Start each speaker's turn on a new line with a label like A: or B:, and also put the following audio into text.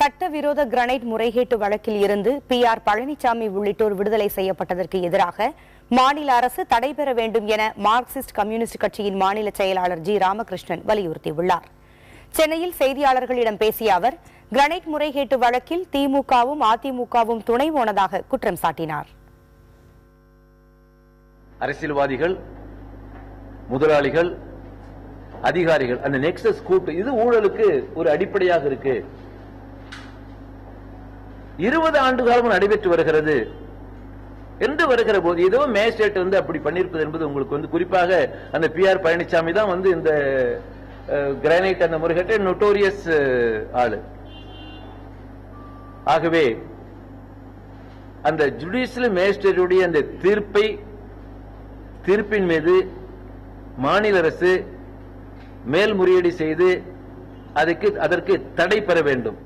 A: சட்டவிரோத கிரனைட் முறைகேட்டு வழக்கில் இருந்து PR பழனிசாமி உள்ளிட்டோர் விடுதலை செய்யப்பட்டதற்கு எதிராக மாநில அரசு தடை பெற வேண்டும் என மார்க்சிஸ்ட் கம்யூனிஸ்ட் கட்சியின் மாநில செயலாளர் G. ராமகிருஷ்ணன் வலியுறுத்தியுள்ளார். சென்னையில் செய்தியாளர்களிடம் பேசிய அவர், கிரனைட் முறைகேட்டு வழக்கில் திமுகவும் அதிமுகவும் துணை போனதாக குற்றம் சாட்டினார்.
B: அரசியல்வாதிகள், முதலாளிகள், அதிகாரிகள், அந்த நெக்ஸஸ் கூட்டு, இது ஊழலுக்கு ஒரு அடிப்படையாக இருக்கு. 20 ஆண்டு காலம் நடைபெற்று வருகிறது என்று வருகிற போது ஏதோ மேஜிஸ்ட்ரேட் அப்படி பண்ணிருப்பது என்பது உங்களுக்கு குறிப்பாக அந்த PR பழனிசாமி தான் இந்த கிரானைட் அந்த முறைகேட்டை நோட்டோரியஸ் ஆளு. ஆகவே அந்த ஜுடிஷியல் மேஜிஸ்ட்ரேட்டுடைய அந்த தீர்ப்பின் மீது மாநில அரசு மேல்முறையீடு செய்து அதற்கு தடை பெற வேண்டும்.